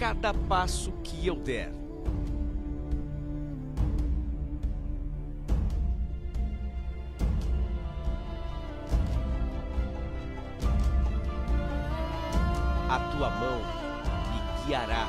cada passo que eu der. A tua mão me guiará.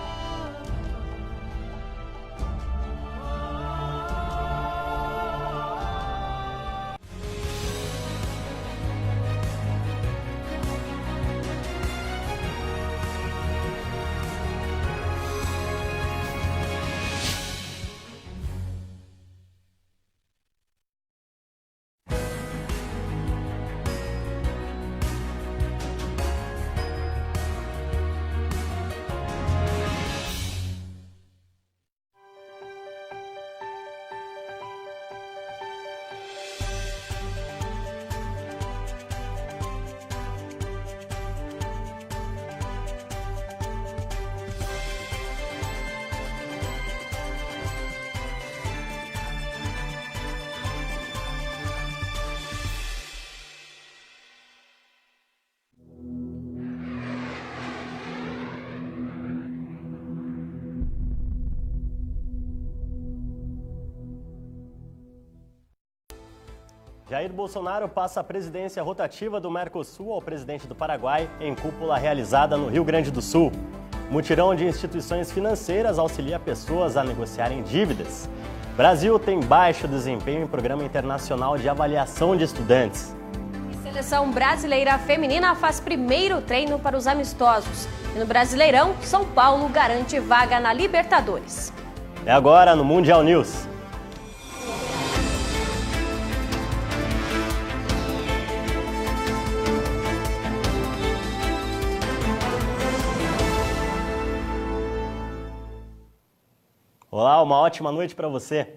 Jair Bolsonaro passa a presidência rotativa do Mercosul ao presidente do Paraguai em cúpula realizada no Rio Grande do Sul. Mutirão de instituições financeiras auxilia pessoas a negociarem dívidas. Brasil tem baixo desempenho em programa internacional de avaliação de estudantes. E seleção brasileira feminina faz primeiro treino para os amistosos. E no Brasileirão, São Paulo garante vaga na Libertadores. É agora no Mundial News. Olá, uma ótima noite para você.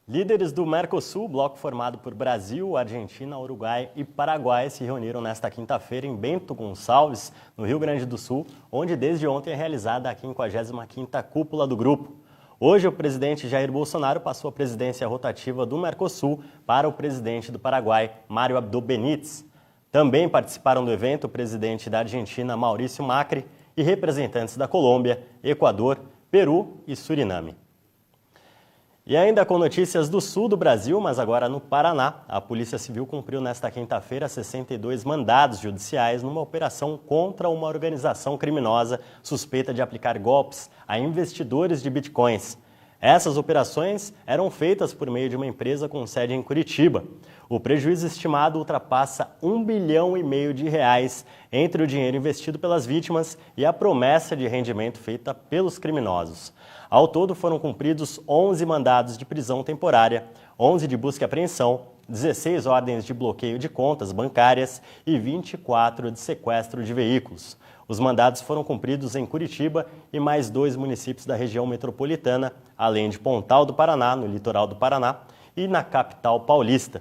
Líderes do Mercosul, bloco formado por Brasil, Argentina, Uruguai e Paraguai, se reuniram nesta quinta-feira em Bento Gonçalves, no Rio Grande do Sul, onde desde ontem é realizada a 55ª cúpula do grupo. Hoje, o presidente Jair Bolsonaro passou a presidência rotativa do Mercosul para o presidente do Paraguai, Mário Abdo Benítez. Também participaram do evento o presidente da Argentina, Maurício Macri, e representantes da Colômbia, Equador, Peru e Suriname. E ainda com notícias do sul do Brasil, mas agora no Paraná, a Polícia Civil cumpriu nesta quinta-feira 62 mandados judiciais numa operação contra uma organização criminosa suspeita de aplicar golpes a investidores de bitcoins. Essas operações eram feitas por meio de uma empresa com sede em Curitiba. O prejuízo estimado ultrapassa R$1,5 bilhão entre o dinheiro investido pelas vítimas e a promessa de rendimento feita pelos criminosos. Ao todo foram cumpridos 11 mandados de prisão temporária, 11 de busca e apreensão, 16 ordens de bloqueio de contas bancárias e 24 de sequestro de veículos. Os mandados foram cumpridos em Curitiba e mais 2 municípios da região metropolitana, além de Pontal do Paraná, no litoral do Paraná, e na capital paulista.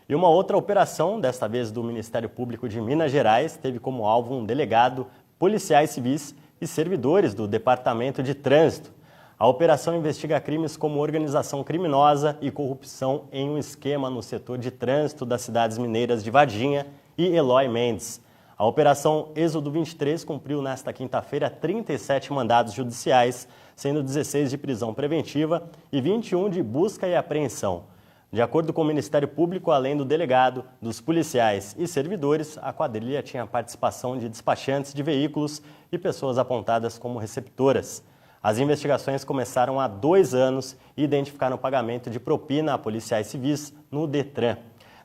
E uma outra operação, desta vez do Ministério Público de Minas Gerais, teve como alvo um delegado, policiais civis e servidores do Departamento de Trânsito. A operação investiga crimes como organização criminosa e corrupção em um esquema no setor de trânsito das cidades mineiras de Varginha e Eloy Mendes. A Operação Êxodo 23 cumpriu nesta quinta-feira 37 mandados judiciais, sendo 16 de prisão preventiva e 21 de busca e apreensão. De acordo com o Ministério Público, além do delegado, dos policiais e servidores, a quadrilha tinha participação de despachantes de veículos e pessoas apontadas como receptoras. As investigações começaram há 2 anos e identificaram o pagamento de propina a policiais civis no Detran.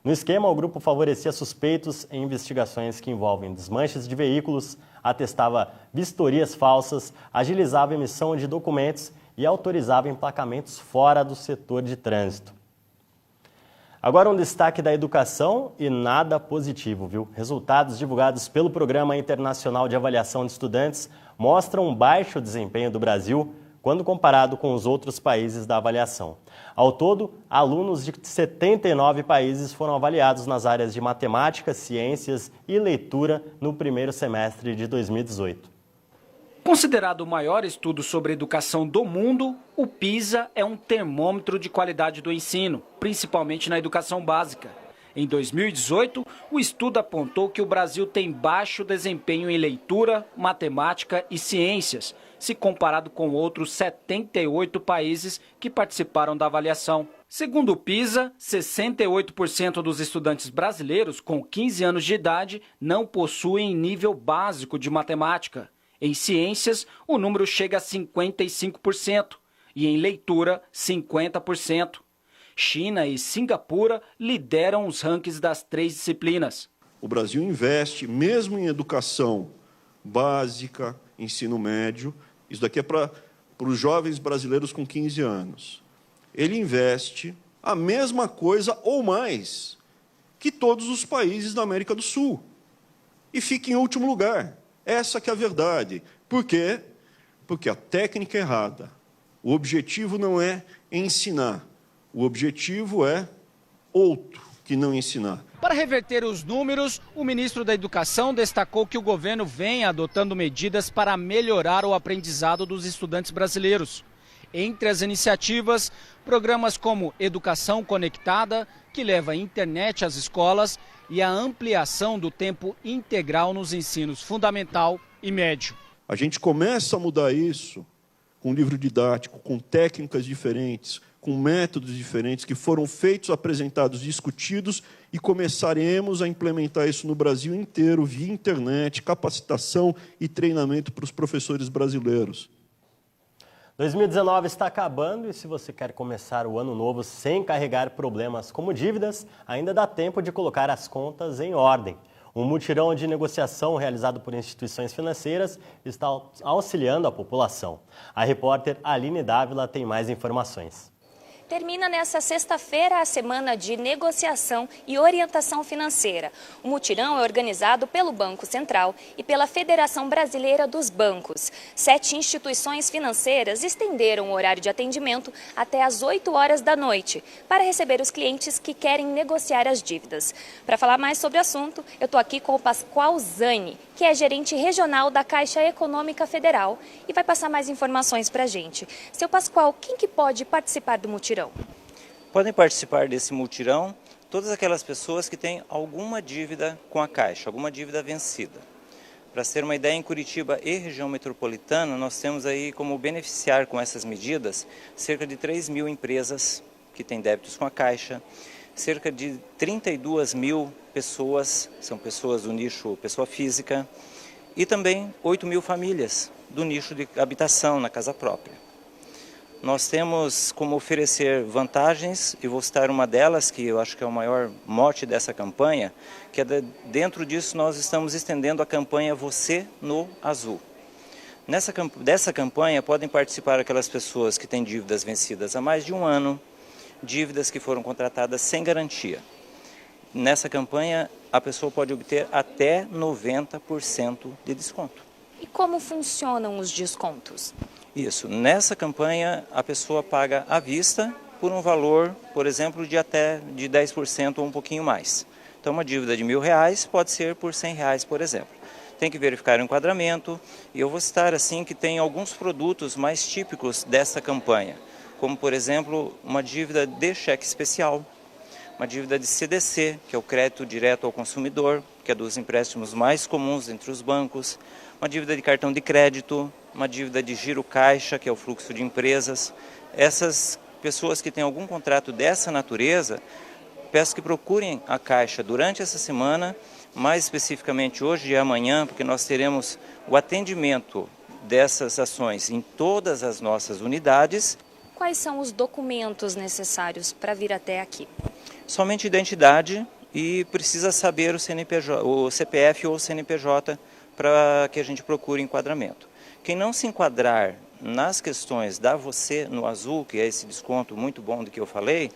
No esquema, o grupo favorecia suspeitos em investigações que envolvem desmanches de veículos, atestava vistorias falsas, agilizava a emissão de documentos e autorizava emplacamentos fora do setor de trânsito. Agora um destaque da educação e nada positivo, viu? Resultados divulgados pelo Programa Internacional de Avaliação de Estudantes mostram um baixo desempenho do Brasil quando comparado com os outros países da avaliação. Ao todo, alunos de 79 países foram avaliados nas áreas de matemática, ciências e leitura no primeiro semestre de 2018. Considerado o maior estudo sobre educação do mundo, o PISA é um termômetro de qualidade do ensino, principalmente na educação básica. Em 2018, o estudo apontou que o Brasil tem baixo desempenho em leitura, matemática e ciências, se comparado com outros 78 países que participaram da avaliação. Segundo o PISA, 68% dos estudantes brasileiros com 15 anos de idade não possuem nível básico de matemática. Em ciências, o número chega a 55% e em leitura, 50%. China e Singapura lideram os rankings das 3 disciplinas. O Brasil investe, mesmo em educação básica, ensino médio, isso daqui é para os jovens brasileiros com 15 anos. Ele investe a mesma coisa ou mais que todos os países da América do Sul. E fica em último lugar. Essa que é a verdade. Por quê? Porque a técnica é errada. O objetivo não é ensinar. O objetivo é outro que não ensinar. Para reverter os números, o ministro da Educação destacou que o governo vem adotando medidas para melhorar o aprendizado dos estudantes brasileiros. Entre as iniciativas, programas como Educação Conectada, que leva a internet às escolas, e a ampliação do tempo integral nos ensinos fundamental e médio. A gente começa a mudar isso com livro didático, com técnicas diferentes, com métodos diferentes que foram feitos, apresentados, discutidos e começaremos a implementar isso no Brasil inteiro, via internet, capacitação e treinamento para os professores brasileiros. 2019 está acabando e se você quer começar o ano novo sem carregar problemas como dívidas, ainda dá tempo de colocar as contas em ordem. Um mutirão de negociação realizado por instituições financeiras está auxiliando a população. A repórter Aline Dávila tem mais informações. Termina nesta sexta-feira a semana de negociação e orientação financeira. O mutirão é organizado pelo Banco Central e pela Federação Brasileira dos Bancos. 7 instituições financeiras estenderam o horário de atendimento até às 8 horas da noite para receber os clientes que querem negociar as dívidas. Para falar mais sobre o assunto, eu estou aqui com o Pascoal Zani, que é gerente regional da Caixa Econômica Federal e vai passar mais informações para a gente. Seu Pascoal, quem que pode participar do mutirão? Podem participar desse mutirão todas aquelas pessoas que têm alguma dívida com a Caixa, alguma dívida vencida. Para ter uma ideia, em Curitiba e região metropolitana, nós temos aí como beneficiar com essas medidas cerca de 3 mil empresas que têm débitos com a Caixa, cerca de 32 mil pessoas, são pessoas do nicho pessoa física, e também 8 mil famílias do nicho de habitação na casa própria. Nós temos como oferecer vantagens, e vou citar uma delas, que eu acho que é o maior mote dessa campanha, que é dentro disso nós estamos estendendo a campanha Você no Azul. Dessa campanha podem participar aquelas pessoas que têm dívidas vencidas há mais de um ano, dívidas que foram contratadas sem garantia. Nessa campanha a pessoa pode obter até 90% de desconto. E como funcionam os descontos? Isso, nessa campanha a pessoa paga à vista por um valor, por exemplo, de até de 10% ou um pouquinho mais. Então uma dívida de R$1.000 pode ser por R$100, por exemplo. Tem que verificar o enquadramento e eu vou citar assim que tem alguns produtos mais típicos dessa campanha, como por exemplo uma dívida de cheque especial, uma dívida de CDC, que é o crédito direto ao consumidor, que é dos empréstimos mais comuns entre os bancos, uma dívida de cartão de crédito, uma dívida de giro caixa, que é o fluxo de empresas. Essas pessoas que têm algum contrato dessa natureza, peço que procurem a Caixa durante essa semana, mais especificamente hoje e amanhã, porque nós teremos o atendimento dessas ações em todas as nossas unidades. Quais são os documentos necessários para vir até aqui? Somente identidade e precisa saber o CPF ou o CNPJ para que a gente procure enquadramento. Quem não se enquadrar nas questões da Você no Azul, que é esse desconto muito bom do que eu falei,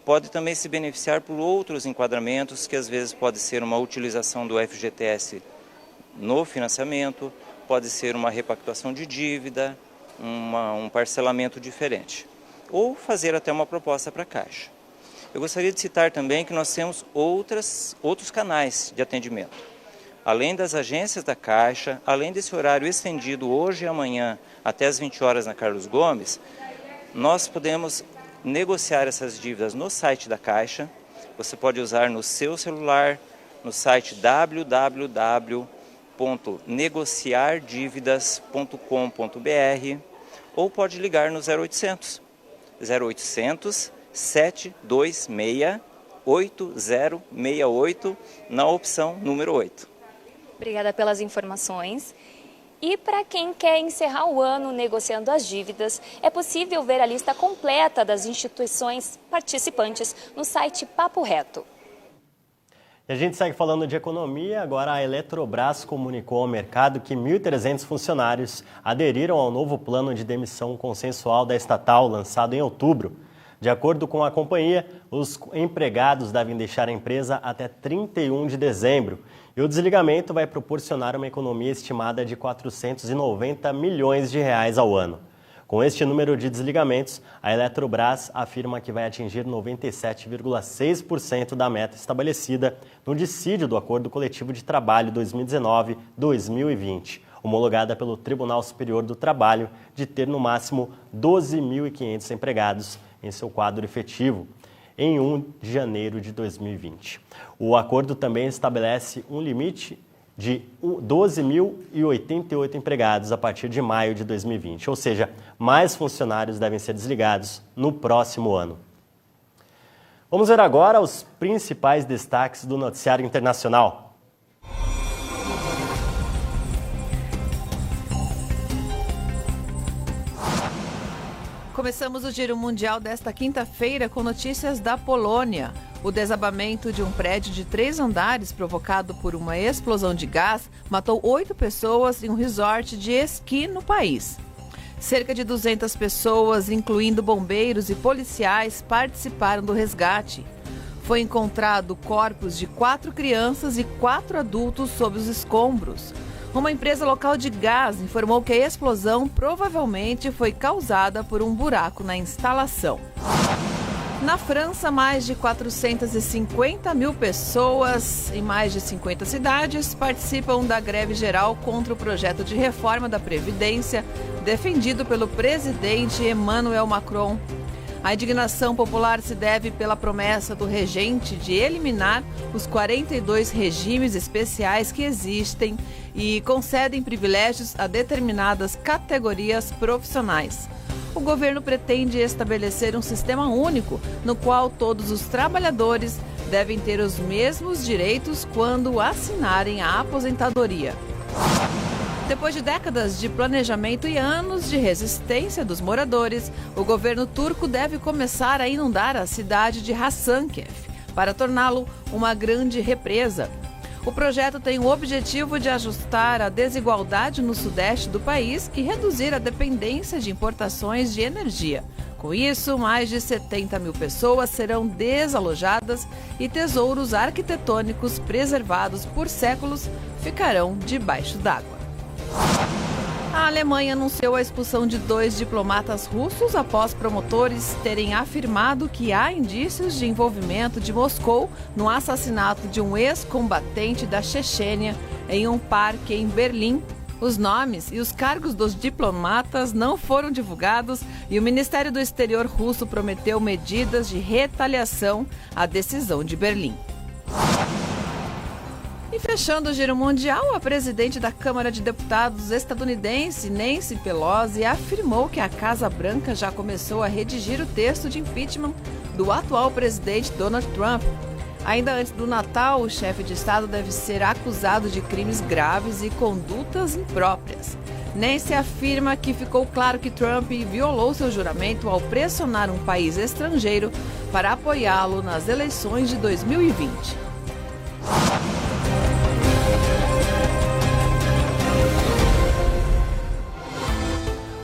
pode também se beneficiar por outros enquadramentos, que às vezes pode ser uma utilização do FGTS no financiamento, pode ser uma repactuação de dívida, um parcelamento diferente, ou fazer até uma proposta para a Caixa. Eu gostaria de citar também que nós temos outros canais de atendimento. Além das agências da Caixa, além desse horário estendido hoje e amanhã até as 20 horas na Carlos Gomes, nós podemos negociar essas dívidas no site da Caixa, você pode usar no seu celular, no site www.negociardívidas.com.br ou pode ligar no 0800 726 8068 na opção número 8. Obrigada pelas informações. E para quem quer encerrar o ano negociando as dívidas, é possível ver a lista completa das instituições participantes no site Papo Reto. E a gente segue falando de economia. Agora a Eletrobras comunicou ao mercado que 1.300 funcionários aderiram ao novo plano de demissão consensual da estatal lançado em outubro. De acordo com a companhia, os empregados devem deixar a empresa até 31 de dezembro. E o desligamento vai proporcionar uma economia estimada de 490 milhões de reais ao ano. Com este número de desligamentos, a Eletrobras afirma que vai atingir 97,6% da meta estabelecida no dissídio do Acordo Coletivo de Trabalho 2019-2020, homologada pelo Tribunal Superior do Trabalho, de ter no máximo 12.500 empregados em seu quadro efetivo, em 1 de janeiro de 2020. O acordo também estabelece um limite de 12.088 empregados a partir de maio de 2020, ou seja, mais funcionários devem ser desligados no próximo ano. Vamos ver agora os principais destaques do noticiário internacional. Começamos o Giro Mundial desta quinta-feira com notícias da Polônia. O desabamento de um prédio de 3 andares provocado por uma explosão de gás matou 8 pessoas em um resort de esqui no país. Cerca de 200 pessoas, incluindo bombeiros e policiais, participaram do resgate. Foi encontrado corpos de 4 crianças e 4 adultos sob os escombros. Uma empresa local de gás informou que a explosão provavelmente foi causada por um buraco na instalação. Na França, mais de 450 mil pessoas em mais de 50 cidades participam da greve geral contra o projeto de reforma da Previdência defendido pelo presidente Emmanuel Macron. A indignação popular se deve pela promessa do regente de eliminar os 42 regimes especiais que existem e concedem privilégios a determinadas categorias profissionais. O governo pretende estabelecer um sistema único no qual todos os trabalhadores devem ter os mesmos direitos quando assinarem a aposentadoria. Depois de décadas de planejamento e anos de resistência dos moradores, o governo turco deve começar a inundar a cidade de Hasankeyf para torná-lo uma grande represa. O projeto tem o objetivo de ajustar a desigualdade no sudeste do país e reduzir a dependência de importações de energia. Com isso, mais de 70 mil pessoas serão desalojadas e tesouros arquitetônicos preservados por séculos ficarão debaixo d'água. A Alemanha anunciou a expulsão de 2 diplomatas russos após promotores terem afirmado que há indícios de envolvimento de Moscou no assassinato de um ex-combatente da Chechênia em um parque em Berlim. Os nomes e os cargos dos diplomatas não foram divulgados e o Ministério do Exterior russo prometeu medidas de retaliação à decisão de Berlim. E fechando o Giro Mundial, a presidente da Câmara de Deputados estadunidense, Nancy Pelosi, afirmou que a Casa Branca já começou a redigir o texto de impeachment do atual presidente Donald Trump. Ainda antes do Natal, o chefe de Estado deve ser acusado de crimes graves e condutas impróprias. Nancy afirma que ficou claro que Trump violou seu juramento ao pressionar um país estrangeiro para apoiá-lo nas eleições de 2020.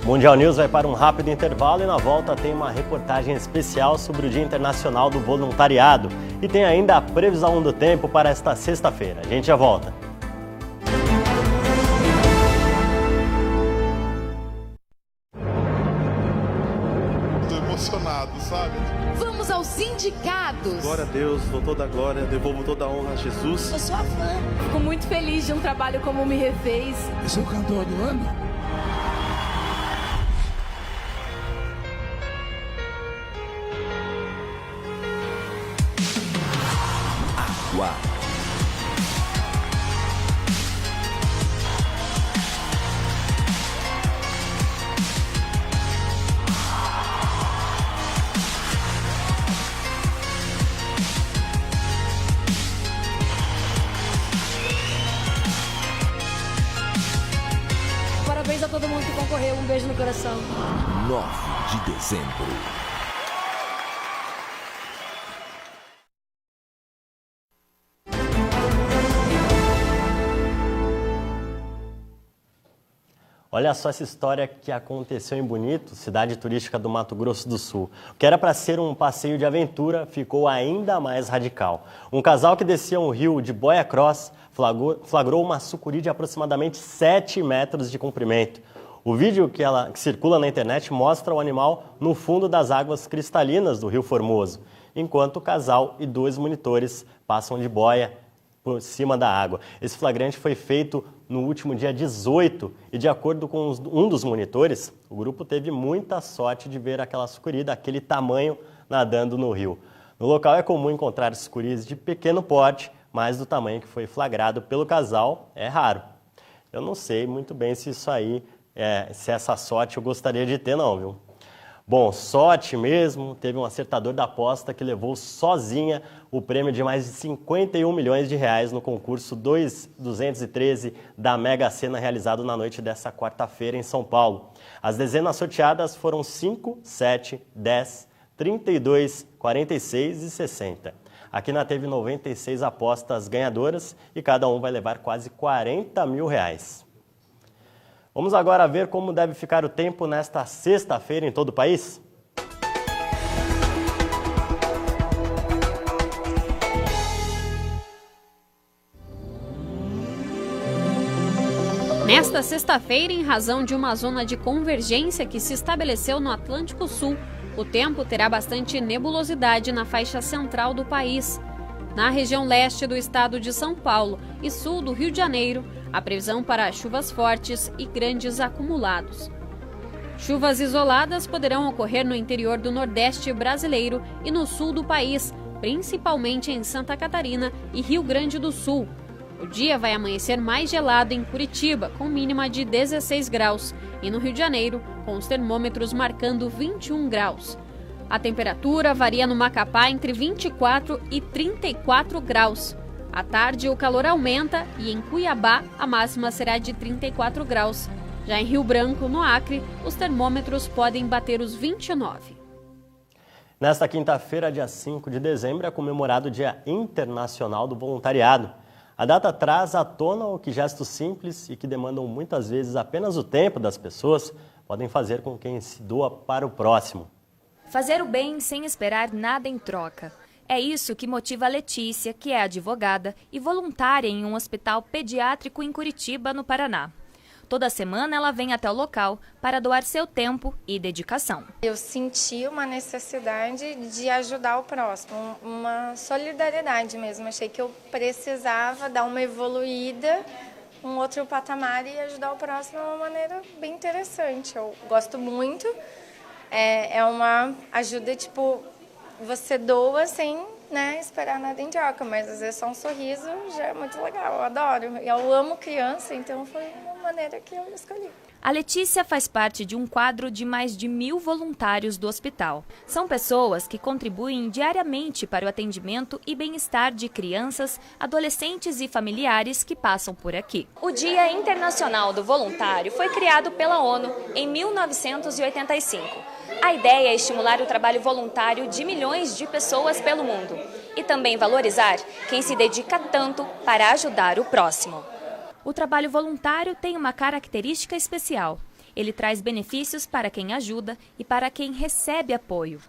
Mundial News vai para um rápido intervalo e na volta tem uma reportagem especial sobre o Dia Internacional do Voluntariado e tem ainda a previsão do tempo para esta sexta-feira. A gente já volta. Tô emocionado, sabe? Vamos aos indicados. Glória a Deus, dou toda a glória, devolvo toda a honra a Jesus. Eu sou a fã. Fico muito feliz de um trabalho como Me Refez. Esse é o cantor do ano? Parabéns a todo mundo que concorreu. Um beijo no coração. 9 de dezembro. Olha só essa história que aconteceu em Bonito, cidade turística do Mato Grosso do Sul. O que era para ser um passeio de aventura ficou ainda mais radical. Um casal que descia um rio de boia cross flagrou uma sucuri de aproximadamente 7 metros de comprimento. O vídeo que circula na internet mostra o animal no fundo das águas cristalinas do Rio Formoso, enquanto o casal e 2 monitores passam de boia por cima da água. Esse flagrante foi feito no último dia 18 e, de acordo com um dos monitores, o grupo teve muita sorte de ver aquela sucuri daquele tamanho nadando no rio. No local é comum encontrar sucuris de pequeno porte, mas do tamanho que foi flagrado pelo casal é raro. Eu não sei muito bem se isso aí, se essa sorte eu gostaria de ter não, viu? Bom, sorte mesmo, teve um acertador da aposta que levou sozinha o prêmio de mais de 51 milhões de reais no concurso 213 da Mega Sena realizado na noite dessa quarta-feira em São Paulo. As dezenas sorteadas foram 5, 7, 10, 32, 46 e 60. A Quina teve 96 apostas ganhadoras e cada um vai levar quase 40 mil reais. Vamos agora ver como deve ficar o tempo nesta sexta-feira em todo o país? Nesta sexta-feira, em razão de uma zona de convergência que se estabeleceu no Atlântico Sul, o tempo terá bastante nebulosidade na faixa central do país. Na região leste do estado de São Paulo e sul do Rio de Janeiro, a previsão para chuvas fortes e grandes acumulados. Chuvas isoladas poderão ocorrer no interior do Nordeste brasileiro e no sul do país, principalmente em Santa Catarina e Rio Grande do Sul. O dia vai amanhecer mais gelado em Curitiba, com mínima de 16 graus, e no Rio de Janeiro, com os termômetros marcando 21 graus. A temperatura varia no Macapá entre 24 e 34 graus. À tarde, o calor aumenta e em Cuiabá a máxima será de 34 graus. Já em Rio Branco, no Acre, os termômetros podem bater os 29. Nesta quinta-feira, dia 5 de dezembro, é comemorado o Dia Internacional do Voluntariado. A data traz à tona o que gestos simples e que demandam muitas vezes apenas o tempo das pessoas podem fazer com quem se doa para o próximo. Fazer o bem sem esperar nada em troca. É isso que motiva a Letícia, que é advogada e voluntária em um hospital pediátrico em Curitiba, no Paraná. Toda semana ela vem até o local para doar seu tempo e dedicação. Eu senti uma necessidade de ajudar o próximo, uma solidariedade mesmo. Achei que eu precisava dar uma evoluída, um outro patamar e ajudar o próximo de uma maneira bem interessante. Eu gosto muito. É uma ajuda, tipo, você doa sem esperar nada em troca, mas às vezes só um sorriso já é muito legal, eu adoro. Eu amo criança, então foi uma maneira que eu escolhi. A Letícia faz parte de um quadro de mais de 1.000 voluntários do hospital. São pessoas que contribuem diariamente para o atendimento e bem-estar de crianças, adolescentes e familiares que passam por aqui. O Dia Internacional do Voluntário foi criado pela ONU em 1985. A ideia é estimular o trabalho voluntário de milhões de pessoas pelo mundo e também valorizar quem se dedica tanto para ajudar o próximo. O trabalho voluntário tem uma característica especial. Ele traz benefícios para quem ajuda e para quem recebe apoio.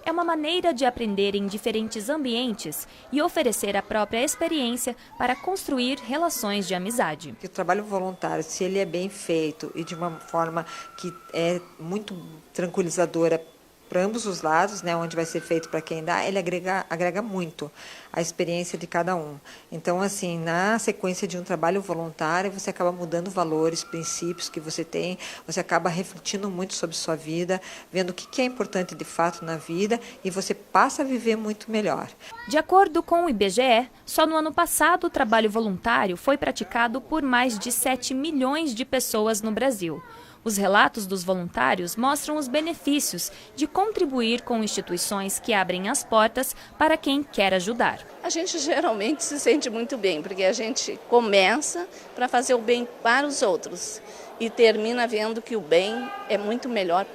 É uma maneira de aprender em diferentes ambientes e oferecer a própria experiência para construir relações de amizade. O trabalho voluntário, se ele é bem feito e de uma forma que é muito tranquilizadora para ambos os lados, onde vai ser feito para quem dá, ele agrega muito a experiência de cada um. Então, assim, na sequência de um trabalho voluntário, você acaba mudando valores, princípios que você tem, você acaba refletindo muito sobre sua vida, vendo o que é importante de fato na vida e você passa a viver muito melhor. De acordo com o IBGE, só no ano passado o trabalho voluntário foi praticado por mais de 7 milhões de pessoas no Brasil. Os relatos dos voluntários mostram os benefícios de contribuir com instituições que abrem as portas para quem quer ajudar. A gente geralmente se sente muito bem, porque a gente começa para fazer o bem para os outros. e termina vendo que o bem é muito melhor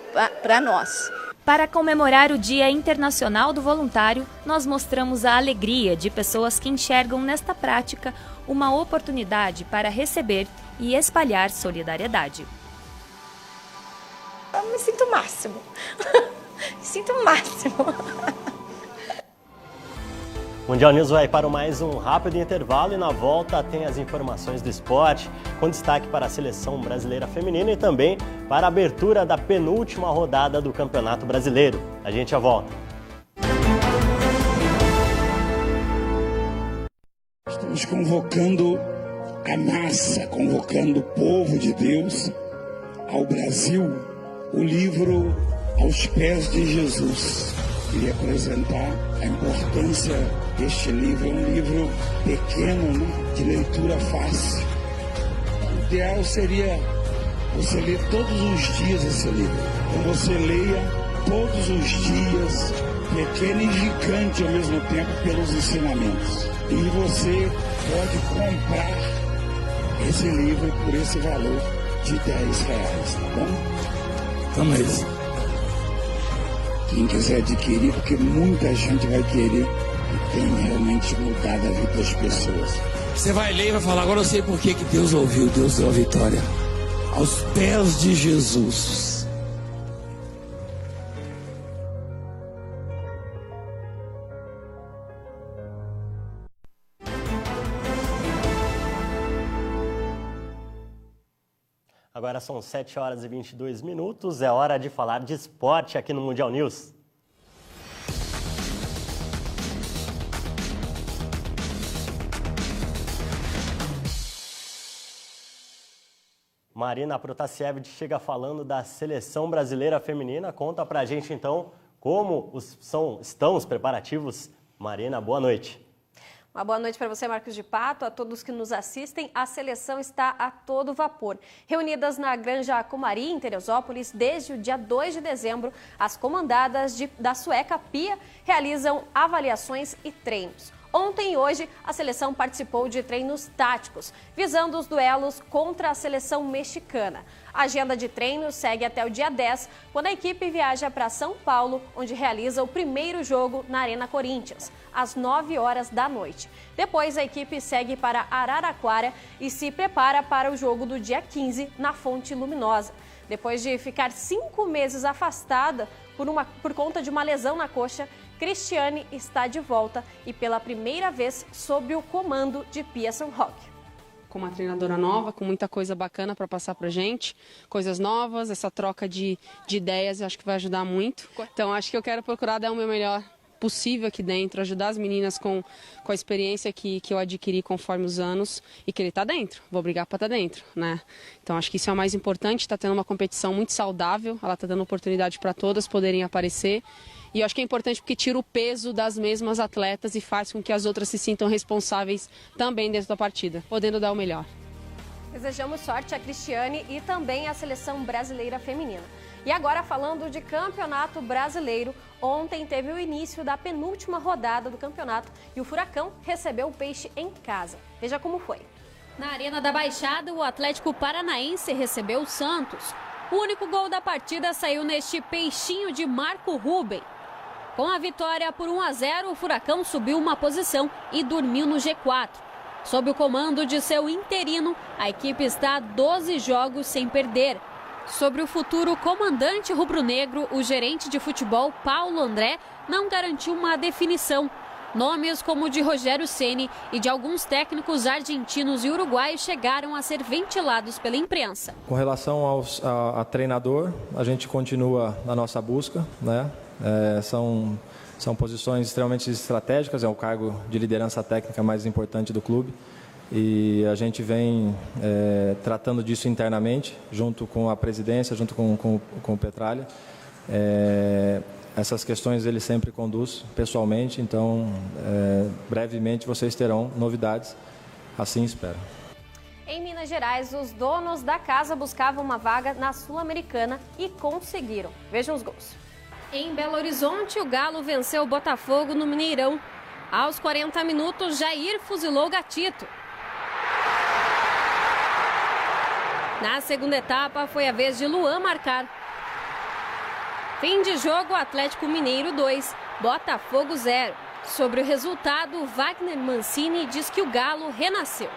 para nós. Para comemorar o Dia Internacional do Voluntário, nós mostramos a alegria de pessoas que enxergam nesta prática uma oportunidade para receber e espalhar solidariedade. Eu me sinto o máximo. Me sinto o máximo. Mundial News vai para mais um rápido intervalo e na volta tem as informações do esporte, com destaque para a seleção brasileira feminina e também para a abertura da penúltima rodada do Campeonato Brasileiro. A gente já volta. Estamos convocando a massa, convocando o povo de Deus ao Brasil, o livro Aos Pés de Jesus. Queria apresentar a importância deste livro. É um livro pequeno, né? De leitura fácil. O ideal seria você ler todos os dias esse livro. Então você leia todos os dias, pequeno e gigante ao mesmo tempo, pelos ensinamentos. E você pode comprar esse livro por esse valor de R$10, tá bom? Então é isso. Quem quiser adquirir, porque muita gente vai querer e tem realmente mudado a vida das pessoas. Você vai ler e vai falar, agora eu sei por que Deus ouviu, Deus deu a vitória. Aos pés de Jesus. Agora são 7 horas e 22 minutos, é hora de falar de esporte aqui no Mundial News. Marina Protasiewicz chega falando da seleção brasileira feminina. Conta pra gente então como estão os preparativos. Marina, boa noite. Uma boa noite para você, Marcos de Pato, a todos que nos assistem. A seleção está a todo vapor. Reunidas na Granja Comari, em Teresópolis, desde o dia 2 de dezembro, as comandadas da sueca Pia realizam avaliações e treinos. Ontem e hoje, a seleção participou de treinos táticos, visando os duelos contra a seleção mexicana. A agenda de treinos segue até o dia 10, quando a equipe viaja para São Paulo, onde realiza o primeiro jogo na Arena Corinthians, às 9 horas da noite. Depois, a equipe segue para Araraquara e se prepara para o jogo do dia 15, na Fonte Luminosa. Depois de ficar 5 meses afastada por conta de uma lesão na coxa, Cristiane está de volta e pela primeira vez sob o comando de Pia Sundhage. Com uma treinadora nova, com muita coisa bacana para passar para gente, coisas novas, essa troca de ideias eu acho que vai ajudar muito. Então acho que eu quero procurar dar o meu melhor possível aqui dentro, ajudar as meninas com a experiência que eu adquiri conforme os anos e querer estar dentro, vou brigar para estar dentro, né? Então acho que isso é o mais importante, está tendo uma competição muito saudável, ela está dando oportunidade para todas poderem aparecer e eu acho que é importante porque tira o peso das mesmas atletas e faz com que as outras se sintam responsáveis também dentro da partida, podendo dar o melhor. Desejamos sorte a Cristiane e também à seleção brasileira feminina. E agora falando de Campeonato Brasileiro, ontem teve o início da penúltima rodada do campeonato e o Furacão recebeu o Peixe em casa. Veja como foi. Na Arena da Baixada, o Atlético Paranaense recebeu o Santos. O único gol da partida saiu neste peixinho de Marco Ruben. Com a vitória por 1-0, o Furacão subiu uma posição e dormiu no G4. Sob o comando de seu interino, a equipe está a 12 jogos sem perder. Sobre o futuro comandante rubro-negro, o gerente de futebol Paulo André não garantiu uma definição. Nomes como o de Rogério Ceni e de alguns técnicos argentinos e uruguaios chegaram a ser ventilados pela imprensa. Com relação a treinador, a gente continua na nossa busca, né? São posições extremamente estratégicas, é o cargo de liderança técnica mais importante do clube. E a gente vem tratando disso internamente, junto com a presidência, junto com o Petralha. Essas questões ele sempre conduz pessoalmente, então brevemente vocês terão novidades, assim espero. Em Minas Gerais, os donos da casa buscavam uma vaga na Sul-Americana e conseguiram. Vejam os gols. Em Belo Horizonte, o Galo venceu o Botafogo no Mineirão. Aos 40 minutos, Jair fuzilou o Gatito. Na segunda etapa, foi a vez de Luan marcar. Fim de jogo, Atlético Mineiro 2, Botafogo 0. Sobre o resultado, Wagner Mancini diz que o Galo renasceu.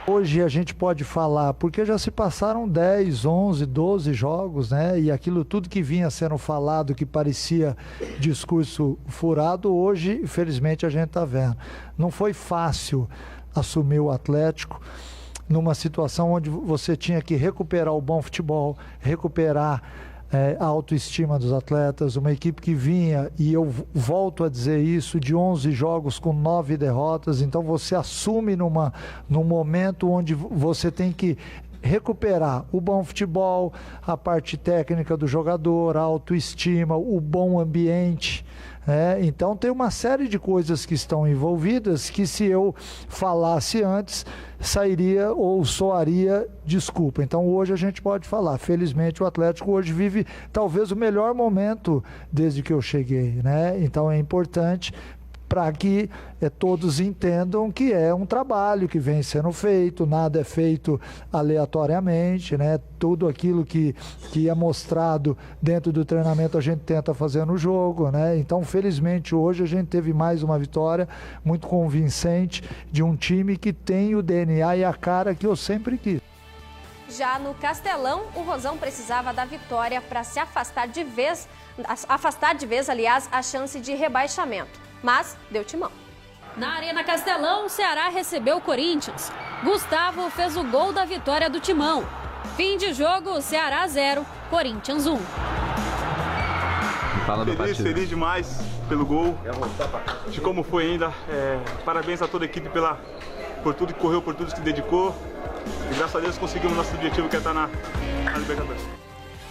Hoje a gente pode falar, porque já se passaram 10, 11, 12 jogos, né? E aquilo tudo que vinha sendo falado, que parecia discurso furado, hoje, infelizmente, a gente está vendo. Não foi fácil assumir o Atlético numa situação onde você tinha que recuperar o bom futebol, recuperar a autoestima dos atletas, uma equipe que vinha, e eu volto a dizer isso, de 11 jogos com 9 derrotas, então você assume num momento onde você tem que recuperar o bom futebol, a parte técnica do jogador, a autoestima, o bom ambiente. Então tem uma série de coisas que estão envolvidas que, se eu falasse antes, sairia ou soaria desculpa. Então hoje a gente pode falar, felizmente o Atlético hoje vive talvez o melhor momento desde que eu cheguei, né? Então é importante para que todos entendam que é um trabalho que vem sendo feito, nada é feito aleatoriamente, né? Tudo aquilo que é mostrado dentro do treinamento a gente tenta fazer no jogo, né? Então, felizmente, hoje a gente teve mais uma vitória muito convincente de um time que tem o DNA e a cara que eu sempre quis. Já no Castelão, o Rosão precisava da vitória para se afastar de vez, aliás, a chance de rebaixamento. Mas deu timão. Na Arena Castelão, o Ceará recebeu o Corinthians. Gustavo fez o gol da vitória do Timão. Fim de jogo, Ceará 0, Corinthians 1. Feliz demais pelo gol, de como foi ainda. Parabéns a toda a equipe por tudo que correu, por tudo que se dedicou. E graças a Deus conseguimos nosso objetivo, que é estar na Libertadores.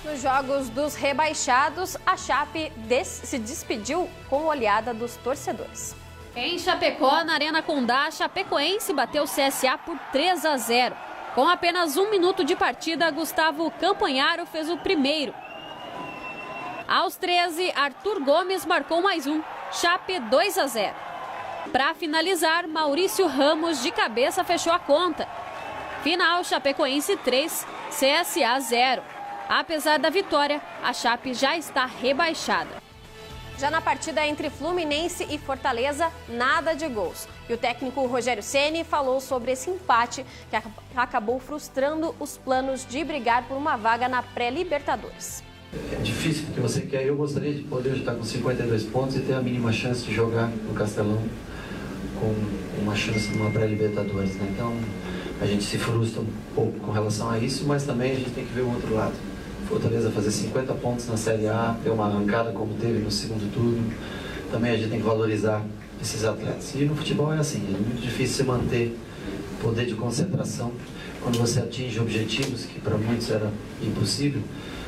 Nos jogos dos rebaixados, a Chape se despediu com olhada dos torcedores. Em Chapecó, na Arena Condá, a Chapecoense bateu o CSA por 3-0. Com apenas 1 minuto de partida, Gustavo Campanharo fez o primeiro. Aos 13, Arthur Gomes marcou mais um, Chape 2-0. Para finalizar, Maurício Ramos de cabeça fechou a conta. Final, Chapecoense 3, CSA 0. Apesar da vitória, a Chape já está rebaixada. Já na partida entre Fluminense e Fortaleza, nada de gols. E o técnico Rogério Ceni falou sobre esse empate que acabou frustrando os planos de brigar por uma vaga na pré-Libertadores. É difícil porque você quer. Eu gostaria de poder estar com 52 pontos e ter a mínima chance de jogar no Castelão com uma chance numa pré-Libertadores, né? Então a gente se frustra um pouco com relação a isso, mas também a gente tem que ver o outro lado. Fortaleza fazer 50 pontos na Série A, ter uma arrancada como teve no segundo turno, também a gente tem que valorizar esses atletas. E no futebol é assim, é muito difícil você manter poder de concentração. Quando você atinge objetivos, que para muitos era impossível,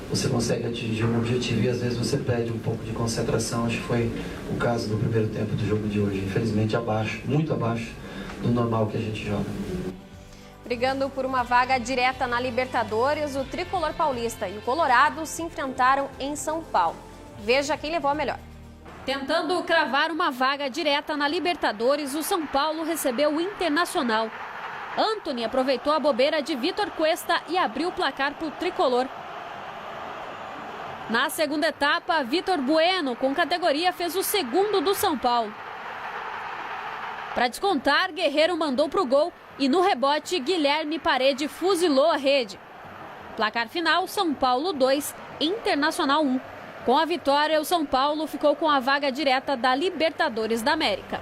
você consegue atingir um objetivo e às vezes você perde um pouco de concentração. Acho que foi o caso do primeiro tempo do jogo de hoje. Infelizmente abaixo, muito abaixo do normal que a gente joga. Brigando por uma vaga direta na Libertadores, o tricolor paulista e o Colorado se enfrentaram em São Paulo. Veja quem levou a melhor. Tentando cravar uma vaga direta na Libertadores, o São Paulo recebeu o Internacional. Antony aproveitou a bobeira de Vitor Cuesta e abriu o placar para o tricolor. Na segunda etapa, Vitor Bueno, com categoria, fez o segundo do São Paulo. Para descontar, Guerreiro mandou para o gol e no rebote, Guilherme Parede fuzilou a rede. Placar final, São Paulo 2, Internacional 1. Com a vitória, o São Paulo ficou com a vaga direta da Libertadores da América.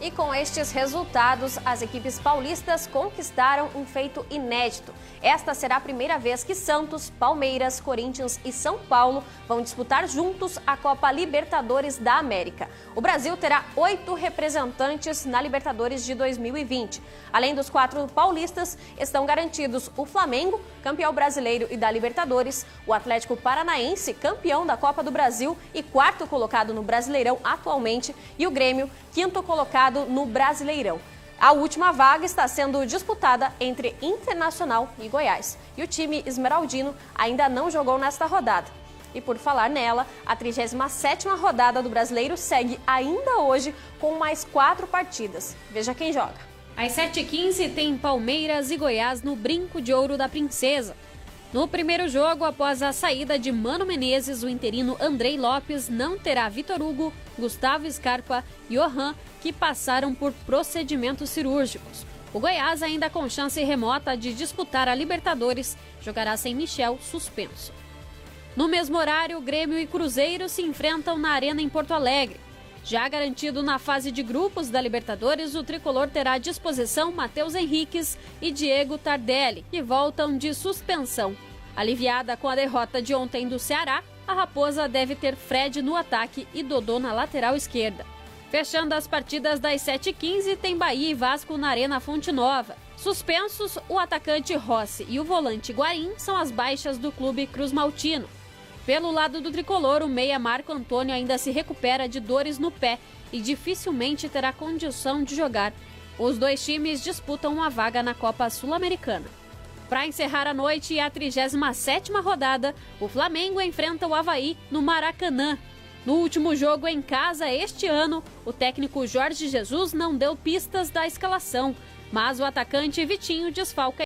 E com estes resultados, as equipes paulistas conquistaram um feito inédito. Esta será a primeira vez que Santos, Palmeiras, Corinthians e São Paulo vão disputar juntos a Copa Libertadores da América. O Brasil terá 8 representantes na Libertadores de 2020. Além dos 4 paulistas, estão garantidos o Flamengo, campeão brasileiro e da Libertadores, o Atlético Paranaense, campeão da Copa do Brasil e 4º colocado no Brasileirão atualmente, e o Grêmio, 5º colocado no Brasileirão. A última vaga está sendo disputada entre Internacional e Goiás. E o time esmeraldino ainda não jogou nesta rodada. E por falar nela, a 37ª rodada do Brasileiro segue ainda hoje com mais 4 partidas. Veja quem joga. Às 7h15 tem Palmeiras e Goiás no Brinco de Ouro da Princesa. No primeiro jogo, após a saída de Mano Menezes, o interino Andrei Lopes não terá Vitor Hugo, Gustavo Scarpa e Johan, que passaram por procedimentos cirúrgicos. O Goiás, ainda com chance remota de disputar a Libertadores, jogará sem Michel, suspenso. No mesmo horário, Grêmio e Cruzeiro se enfrentam na Arena em Porto Alegre. Já garantido na fase de grupos da Libertadores, o tricolor terá à disposição Matheus Henriques e Diego Tardelli, que voltam de suspensão. Aliviada com a derrota de ontem do Ceará, a Raposa deve ter Fred no ataque e Dodô na lateral esquerda. Fechando as partidas das 7h15, tem Bahia e Vasco na Arena Fonte Nova. Suspensos, o atacante Rossi e o volante Guarim são as baixas do clube Cruz Maltino. Pelo lado do tricolor, o meia Marco Antônio ainda se recupera de dores no pé e dificilmente terá condição de jogar. Os dois times disputam uma vaga na Copa Sul-Americana. Para encerrar a noite e a 37ª rodada, o Flamengo enfrenta o Avaí no Maracanã. No último jogo em casa este ano, o técnico Jorge Jesus não deu pistas da escalação, mas o atacante Vitinho desfalca